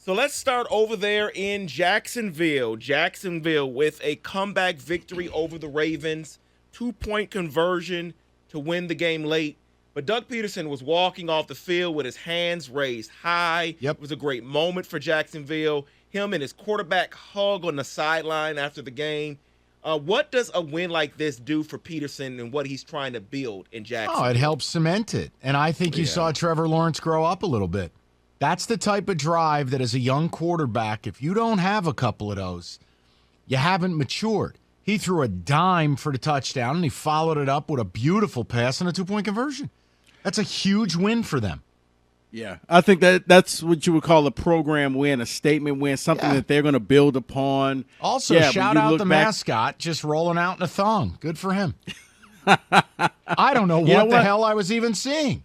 So let's start over there in Jacksonville. Jacksonville with a comeback victory over the Ravens. 2-point conversion to win the game late. But Doug Peterson was walking off the field with his hands raised high. Yep. It was a great moment for Jacksonville. Him and his quarterback hug on the sideline after the game. What does a win like this do for Peterson and what he's trying to build in Jacksonville? Oh, it helps cement it. And I think you saw Trevor Lawrence grow up a little bit. That's the type of drive that as a young quarterback, if you don't have a couple of those, you haven't matured. He threw a dime for the touchdown, and he followed it up with a beautiful pass and a 2-point conversion. That's a huge win for them. Yeah, I think that's what you would call a program win, a statement win, something that they're going to build upon. Also, shout out the mascot just rolling out in a thong. Good for him. I don't know what the hell I was even seeing.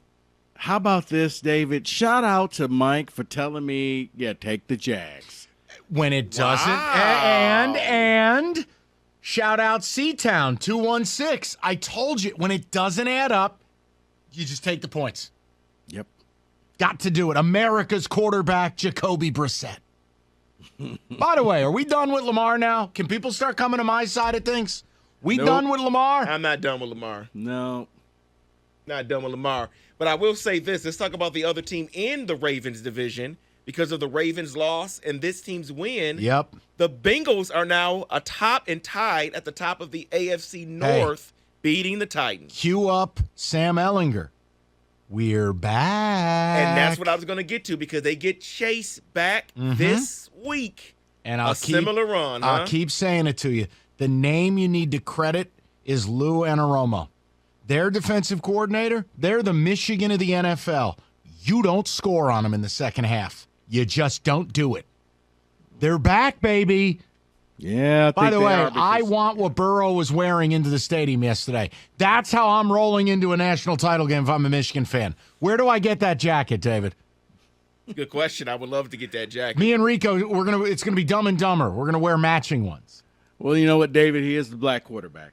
How about this, David? Shout out to Mike for telling me, take the Jags. When it doesn't, and shout out C-Town 216. I told you, when it doesn't add up, you just take the points. Yep. Got to do it. America's quarterback, Jacoby Brissett. By the way, are we done with Lamar now? Can people start coming to my side of things? Nope. Done with Lamar? I'm not done with Lamar. No. Not done with Lamar. But I will say this. Let's talk about the other team in the Ravens division. Because of the Ravens' loss and this team's win, the Bengals are now atop and tied at the top of the AFC North, beating the Titans. Cue up Sam Ehlinger. We're back. And that's what I was going to get to because they get Chase back this week. And similar run. I'll keep saying it to you. The name you need to credit is Lou Anarumo. Their defensive coordinator, they're the Michigan of the NFL. You don't score on them in the second half. You just don't do it. They're back, baby. Yeah. By the way, I want what Burrow was wearing into the stadium yesterday. That's how I'm rolling into a national title game if I'm a Michigan fan. Where do I get that jacket, David? Good question. I would love to get that jacket. Me and Rico, it's gonna be Dumb and Dumber. We're gonna wear matching ones. Well, you know what, David? He is the black quarterback.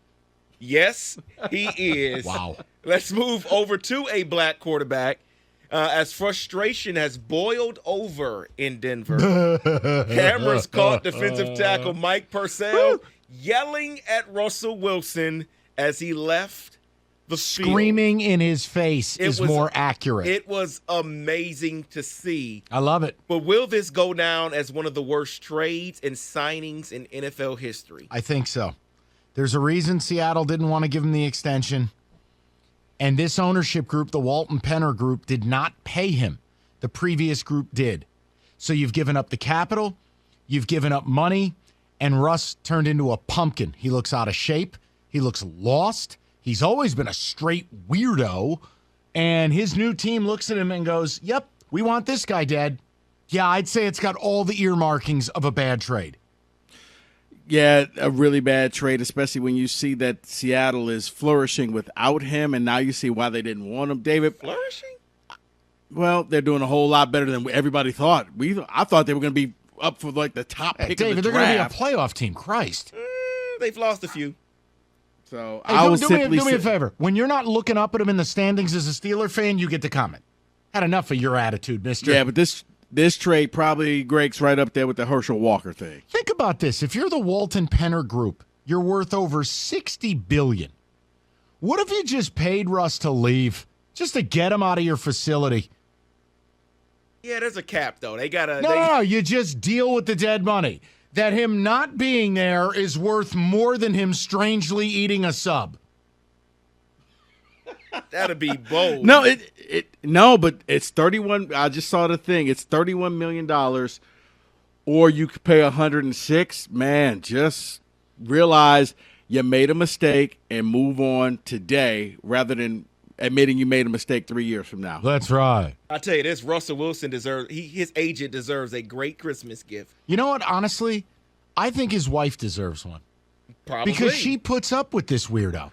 Yes, he is. Wow. Let's move over to a black quarterback. As frustration has boiled over in Denver, cameras caught defensive tackle Mike Purcell yelling at Russell Wilson as he left the field. Screaming in his face is more accurate. It was amazing to see. I love it. But will this go down as one of the worst trades and signings in NFL history? I think so. There's a reason Seattle didn't want to give him the extension. And this ownership group, the Walton Penner Group, did not pay him. The previous group did. So you've given up the capital, you've given up money, and Russ turned into a pumpkin. He looks out of shape. He looks lost. He's always been a straight weirdo. And his new team looks at him and goes, yep, we want this guy dead. Yeah, I'd say it's got all the earmarkings of a bad trade. Yeah, a really bad trade, especially when you see that Seattle is flourishing without him, and now you see why they didn't want him. David, flourishing? Well, they're doing a whole lot better than everybody thought. I thought they were going to be up for like the top pick David, of the they're draft. going to be a playoff team. Christ. They've lost a few. So hey, do me a favor. When you're not looking up at them in the standings as a Steeler fan, you get to comment. Had enough of your attitude, mister. Yeah, but this trade probably Greg's right up there with the Herschel Walker thing. Think about this. If you're the Walton Penner Group, you're worth over $60 billion. What if you just paid Russ to leave just to get him out of your facility? Yeah, there's a cap, though. They got to... No, you just deal with the dead money. That him not being there is worth more than him strangely eating a sub. That'd be bold. No, but it's 31. I just saw the thing. It's $31 million, or you could pay 106. Man, just realize you made a mistake and move on today rather than admitting you made a mistake 3 years from now. That's right. I tell you this, Russell Wilson his agent deserves a great Christmas gift. You know what? Honestly, I think his wife deserves one. Probably. Because she puts up with this weirdo.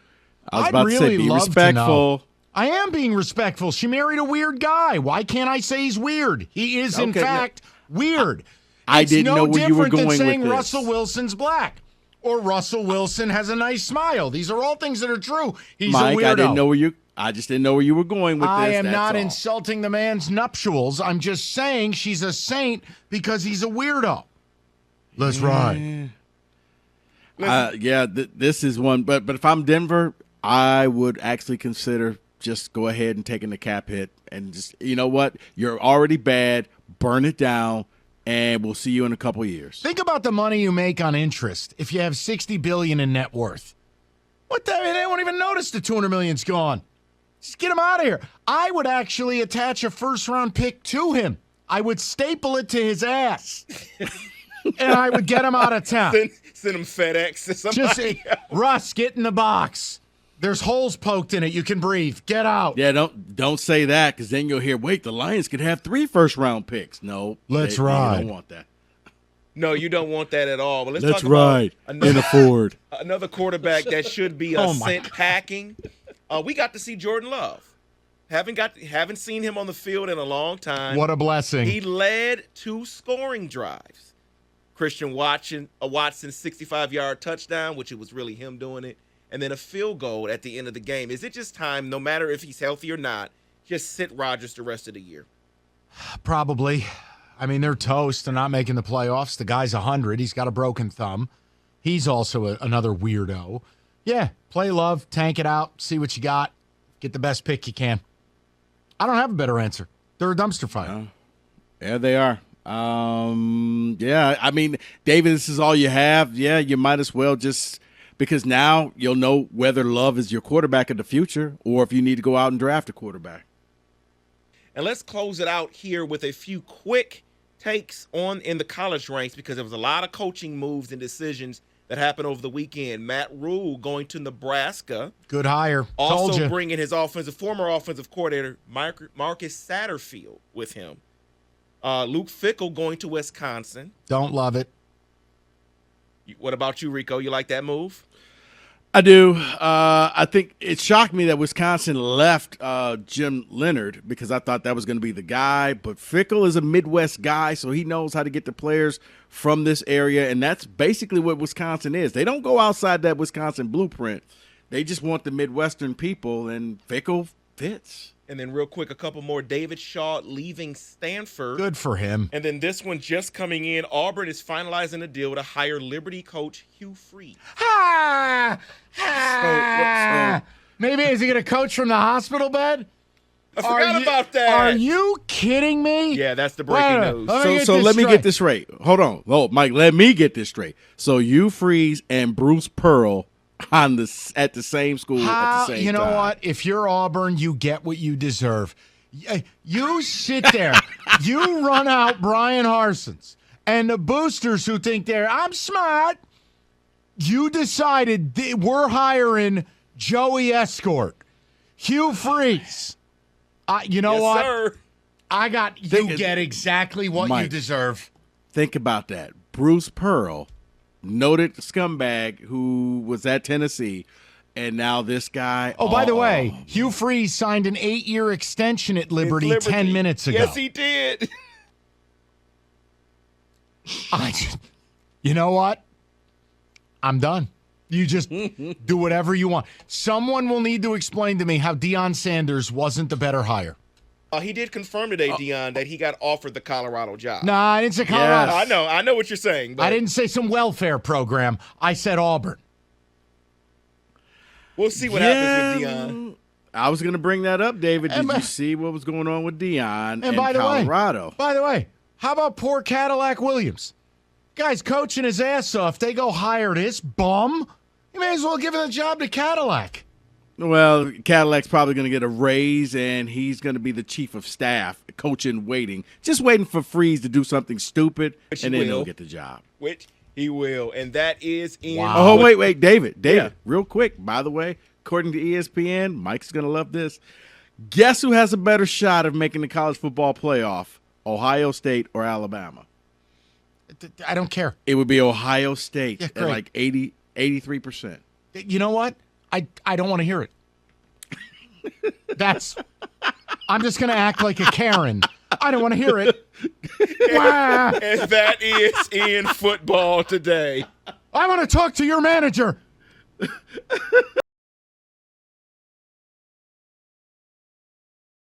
I was about to say, be respectful. I am being respectful. She married a weird guy. Why can't I say he's weird? He is, in fact, weird. I didn't know where you were going with this. It's no different than saying Russell Wilson's black or Russell Wilson has a nice smile. These are all things that are true. He's Mike, a weirdo. I I just didn't know where you were going with this. I am that's not all. insulting the man's nuptials. I'm just saying she's a saint because he's a weirdo. Let's ride. This is one. But if I'm Denver, I would actually consider just go ahead and taking the cap hit and just, you know what? You're already bad. Burn it down, and we'll see you in a couple years. Think about the money you make on interest if you have $60 billion in net worth. What the? They won't even notice the $200 million's gone. Just get him out of here. I would actually attach a first-round pick to him. I would staple it to his ass, and I would get him out of town. Send him FedEx to somebody. Russ, get in the box. There's holes poked in it. You can breathe. Get out. Yeah, don't say that because then you'll hear, wait, the Lions could have 3 first-round picks. No. Let's ride. You don't want that. No, you don't want that at all. But let's Let's talk ride in a Ford. Another quarterback that should be sent packing. We got to see Jordan Love. Haven't seen him on the field in a long time. What a blessing. He led 2 scoring drives. Christian Watson's 65-yard touchdown, which it was really him doing it, and then a field goal at the end of the game. Is it just time, no matter if he's healthy or not, just sit Rodgers the rest of the year? Probably. I mean, they're toast. They're not making the playoffs. The guy's 100. He's got a broken thumb. He's also another weirdo. Yeah, play Love, tank it out, see what you got, get the best pick you can. I don't have a better answer. They're a dumpster fire. Yeah, they are. I mean, David, this is all you have. Yeah, you might as well just because now you'll know whether Love is your quarterback of the future or if you need to go out and draft a quarterback. And let's close it out here with a few quick takes in the college ranks because there was a lot of coaching moves and decisions that happened over the weekend. Matt Rule going to Nebraska. Good hire. Also bringing his former offensive coordinator, Marcus Satterfield, with him. Luke Fickell going to Wisconsin. Don't love it. What about you, Rico? You like that move? I do. I think it shocked me that Wisconsin left Jim Leonard because I thought that was going to be the guy. But Fickell is a Midwest guy, so he knows how to get the players from this area, and that's basically what Wisconsin is. They don't go outside that Wisconsin blueprint. They just want the Midwestern people, and Fickell fits. And then real quick, a couple more. David Shaw leaving Stanford. Good for him. And then this one just coming in. Auburn is finalizing a deal to hire Liberty coach Hugh Freeze. Maybe is he going to coach from the hospital bed? I forgot about that. Are you kidding me? Yeah, that's the breaking news. So let me get this straight. Hold on. Oh, Mike, let me get this straight. So Hugh Freeze and Bruce Pearl at the same school at the same time. You know what? If you're Auburn, you get what you deserve. You sit there. You run out Brian Harsons and the boosters who think I'm smart. You decided we're hiring Joey Escort, Hugh Freeze. You know what? Sir. You get exactly what you deserve. Think about that. Bruce Pearl, noted scumbag who was at Tennessee, and now this guy. Oh, by the way, Hugh Freeze signed an 8-year extension at Liberty 10 minutes ago. Yes, he did. You know what? I'm done. You just do whatever you want. Someone will need to explain to me how Deion Sanders wasn't the better hire. He did confirm today, Deion, that he got offered the Colorado job. No, I didn't say Colorado. Yes. I know what you're saying. But I didn't say some welfare program. I said Auburn. We'll see what happens with Deion. I was going to bring that up, David. Did you see what was going on with Deion and Colorado? By the way, how about poor Cadillac Williams? Guy's coaching his ass off. They go hire this bum. You may as well give the job to Cadillac. Well, Cadillac's probably going to get a raise, and he's going to be the chief of staff, coaching, waiting. Just waiting for Freeze to do something stupid, and then he'll get the job. Which he will, and that is in. Wow. Oh, wait, David, real quick, by the way, according to ESPN, Mike's going to love this. Guess who has a better shot of making the college football playoff, Ohio State or Alabama? I don't care. It would be Ohio State at like 83%. You know what? I don't want to hear it. I'm just going to act like a Karen. I don't want to hear it. And that is in football today. I want to talk to your manager.